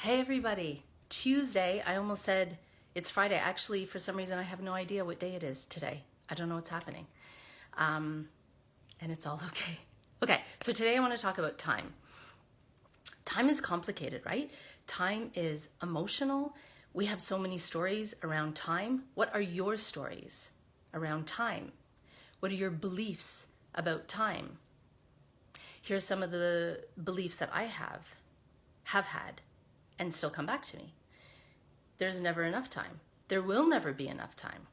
Hey everybody, Tuesday. I almost said it's Friday. Actually, for some reason, I have no idea what day it is today. I don't know what's happening. And it's all okay. Okay, so today I want to talk about time. Time is complicated, right? Time is emotional. We have so many stories around time. What are your stories around time? What are your beliefs about time? Here's some of the beliefs that I have had, and still come back to me. There's never enough time. There will never be enough time.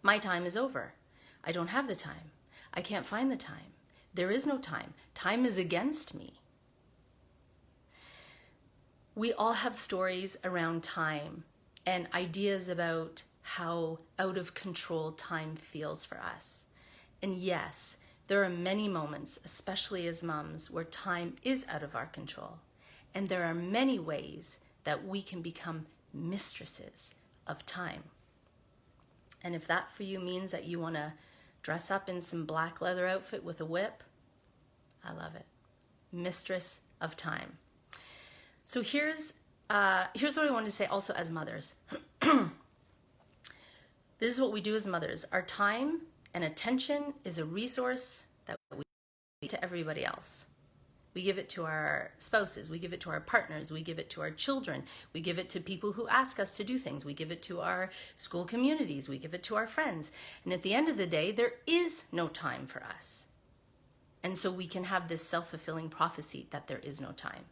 My time is over. I don't have the time. I can't find the time. There is no time. Time is against me. We all have stories around time and ideas about how out of control time feels for us. And yes, there are many moments, especially as moms, where time is out of our control. And there are many ways that we can become mistresses of time. And if that for you means that you want to dress up in some black leather outfit with a whip, I love it. Mistress of time. So here's what I wanted to say also as mothers. This is what we do as mothers. Our time and attention is a resource that we give to everybody else. We give it to our spouses, we give it to our partners, we give it to our children, we give it to people who ask us to do things, we give it to our school communities, we give it to our friends. And at the end of the day, there is no time for us. And so we can have this self-fulfilling prophecy that there is no time.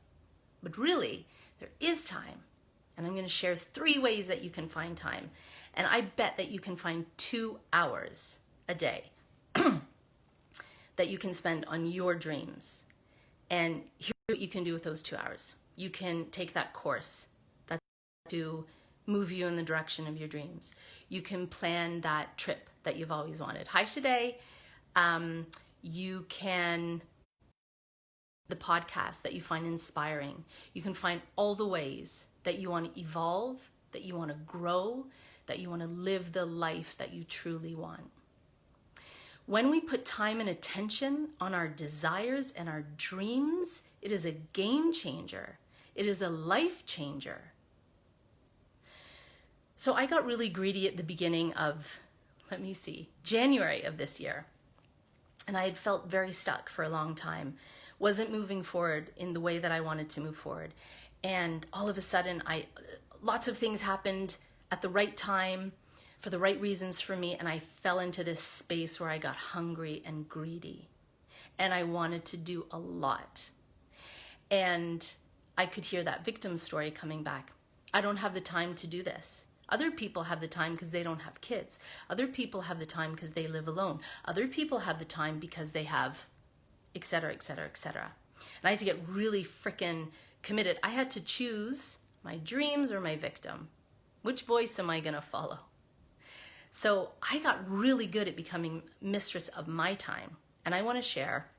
But really, there is time. And I'm going to share 3 ways that you can find time. And I bet that you can find 2 hours a day that you can spend on your dreams. And here's what you can do with those 2 hours. You can take that course that's to move you in the direction of your dreams. You can plan that trip that you've always wanted. Hi, Shade. You can the podcast that you find inspiring. You can find all the ways that you want to evolve, that you want to grow, that you want to live the life that you truly want. When we put time and attention on our desires and our dreams, it is a game changer. It is a life changer. So I got really greedy at the beginning of, January of this year. And I had felt very stuck for a long time. Wasn't moving forward in the way that I wanted to move forward. And all of a sudden, lots of things happened at the right time, for the right reasons for me, and I fell into this space where I got hungry and greedy. And I wanted to do a lot. And I could hear that victim story coming back. I don't have the time to do this. Other people have the time because they don't have kids. Other people have the time because they live alone. Other people have the time because they have, et cetera, et cetera, et cetera. And I had to get really freaking committed. I had to choose my dreams or my victim. Which voice am I going to follow? So I got really good at becoming mistress of my time. And I want to share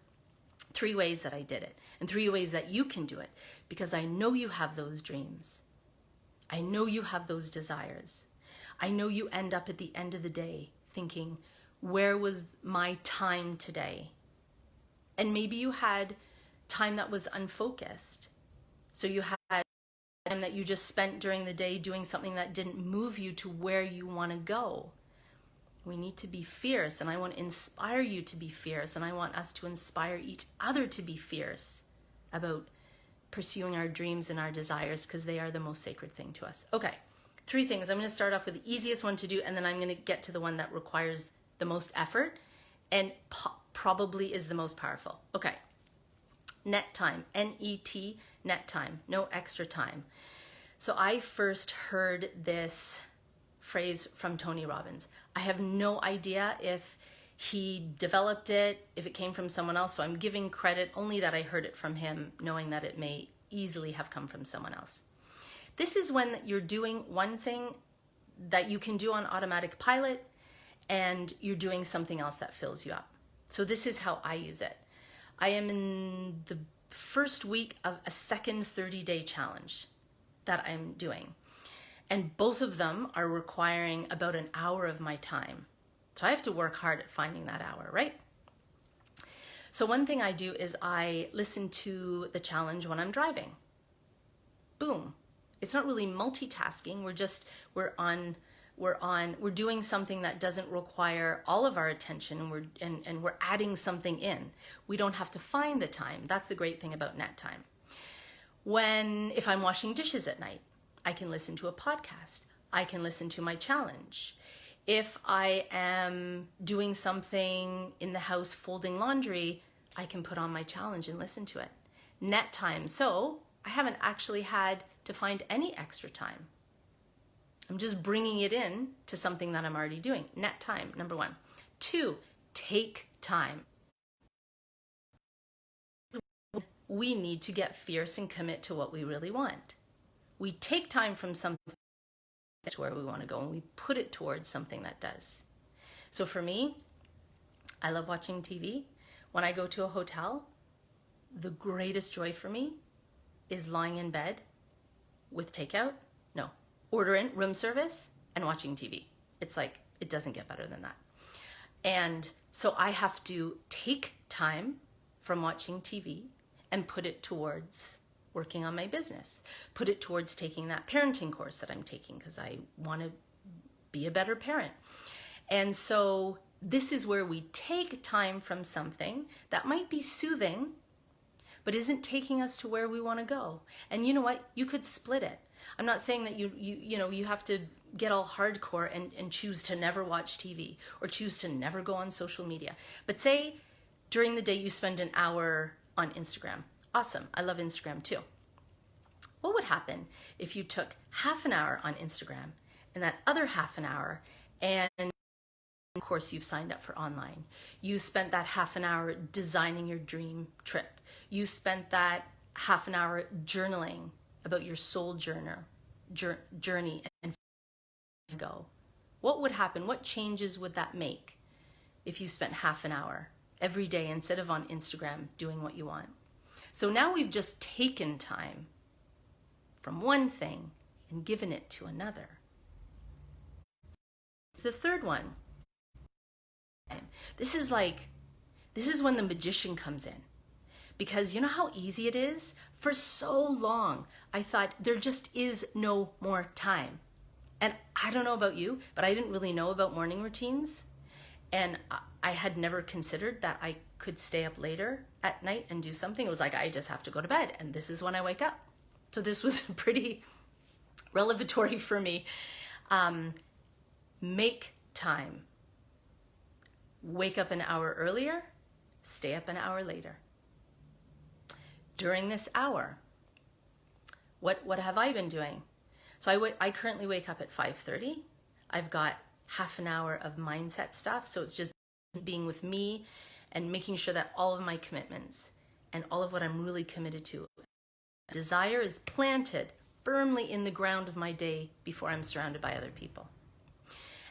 3 ways that I did it and 3 ways that you can do it, because I know you have those dreams. I know you have those desires. I know you end up at the end of the day thinking, where was my time today? And maybe you had time that was unfocused. So you had time that you just spent during the day doing something that didn't move you to where you want to go. We need to be fierce, and I want to inspire you to be fierce, and I want us to inspire each other to be fierce about pursuing our dreams and our desires, because they are the most sacred thing to us. Okay, 3 things. I'm going to start off with the easiest one to do, and then I'm going to get to the one that requires the most effort and probably is the most powerful. Okay, net time, N-E-T, net time, no extra time. So I first heard this phrase from Tony Robbins. I have no idea if he developed it, if it came from someone else, so I'm giving credit only that I heard it from him, knowing that it may easily have come from someone else. This is when you're doing one thing that you can do on automatic pilot, and you're doing something else that fills you up. So this is how I use it. I am in the first week of a second 30-day challenge that I'm doing. And both of them are requiring about an hour of my time. So I have to work hard at finding that hour, right? So one thing I do is I listen to the challenge when I'm driving. boom. It's not really multitasking. We're doing something that doesn't require all of our attention, and we're adding something in. We don't have to find the time. That's the great thing about net time. If I'm washing dishes at night, I can listen to a podcast. I can listen to my challenge. If I am doing something in the house, folding laundry, I can put on my challenge and listen to it. Net time. So I haven't actually had to find any extra time. I'm just bringing it in to something that I'm already doing. Net time, number 1. 2, take time. We need to get fierce and commit to what we really want. We take time from something to where we want to go, and we put it towards something that does. So for me, I love watching TV. When I go to a hotel, the greatest joy for me is lying in bed with takeout, ordering room service and watching TV. It's like, it doesn't get better than that. And so I have to take time from watching TV and put it towards working on my business, put it towards taking that parenting course that I'm taking because I want to be a better parent. And so this is where we take time from something that might be soothing, but isn't taking us to where we want to go. And you know what? You could split it. I'm not saying that you have to get all hardcore and choose to never watch TV or choose to never go on social media. But say during the day you spend an hour on Instagram. Awesome. I love Instagram too. What would happen if you took half an hour on Instagram and that other half an hour and course you've signed up for online? You spent that half an hour designing your dream trip. You spent that half an hour journaling about your soul journey and go. What would happen? What changes would that make if you spent half an hour every day instead of on Instagram doing what you want? So now we've just taken time from one thing and given it to another. It's the third one. This is when the magician comes in. Because you know how easy it is? For so long, I thought there just is no more time. And I don't know about you, but I didn't really know about morning routines. And I had never considered that I could stay up later at night and do something. It was like, I just have to go to bed, and this is when I wake up. So this was pretty revelatory for me. Make time. Wake up an hour earlier, stay up an hour later. During this hour, what have I been doing? So I currently wake up at 5:30. I've got half an hour of mindset stuff. So it's just being with me and making sure that all of my commitments and all of what I'm really committed to, desire, is planted firmly in the ground of my day before I'm surrounded by other people.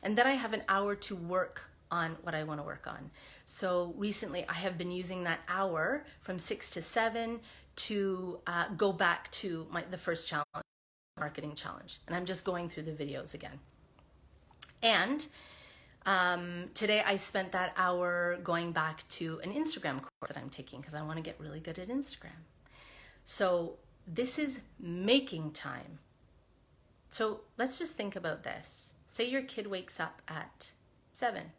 And then I have an hour to work on what I want to work on. So recently I have been using that hour from 6 to 7 to go back to the first challenge, marketing challenge. And I'm just going through the videos again. And today I spent that hour going back to an Instagram course that I'm taking because I want to get really good at Instagram. So this is making time. So let's just think about this. Say your kid wakes up at 7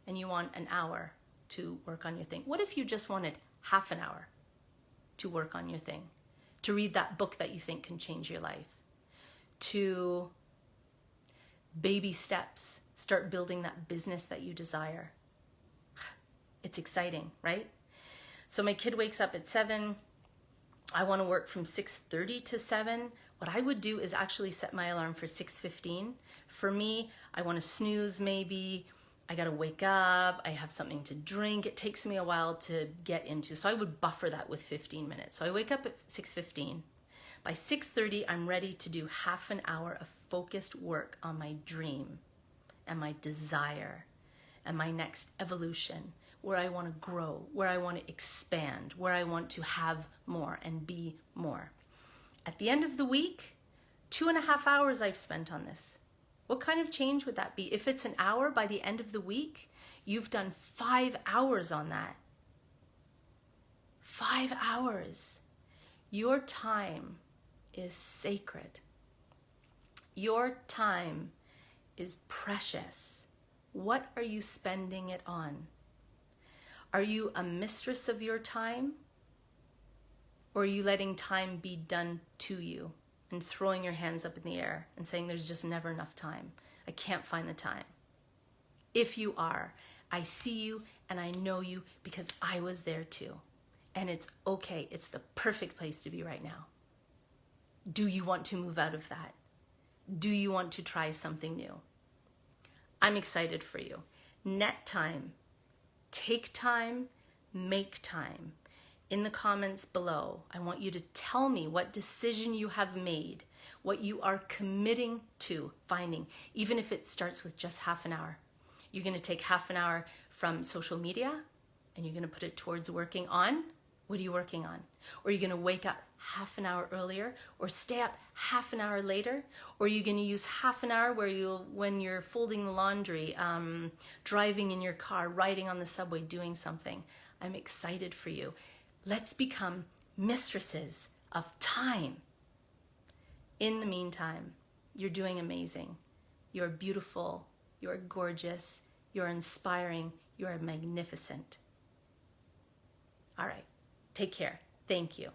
and you want an hour to work on your thing. What if you just wanted half an hour to work on your thing? To read that book that you think can change your life? To baby steps, start building that business that you desire? It's exciting, right? So my kid wakes up at 7. I want to work from 6:30 to 7. What I would do is actually set my alarm for 6:15. For me, I want to snooze maybe. I got to wake up. I have something to drink. It takes me a while to get into. So I would buffer that with 15 minutes. So I wake up at 6:15. By 6:30, I'm ready to do half an hour of focused work on my dream and my desire and my next evolution, where I want to grow, where I want to expand, where I want to have more and be more. At the end of the week, 2.5 hours I've spent on this. What kind of change would that be? If it's an hour, by the end of the week, you've done 5 hours on that. 5 hours. Your time is sacred. Your time is precious. What are you spending it on? Are you a mistress of your time? Or are you letting time be done to you and throwing your hands up in the air and saying there's just never enough time? I can't find the time. If you are, I see you and I know you because I was there too. And it's okay. It's the perfect place to be right now. Do you want to move out of that? Do you want to try something new? I'm excited for you. Net time. Take time, make time. In the comments below, I want you to tell me what decision you have made, what you are committing to finding, even if it starts with just half an hour. You're going to take half an hour from social media and you're going to put it towards working on. What are you working on? Or are you going to wake up half an hour earlier or stay up half an hour later? Or are you going to use half an hour when you're folding the laundry, driving in your car, riding on the subway, doing something? I'm excited for you. Let's become mistresses of time. In the meantime, you're doing amazing. You're beautiful. You're gorgeous. You're inspiring. You're magnificent. All right. Take care. Thank you.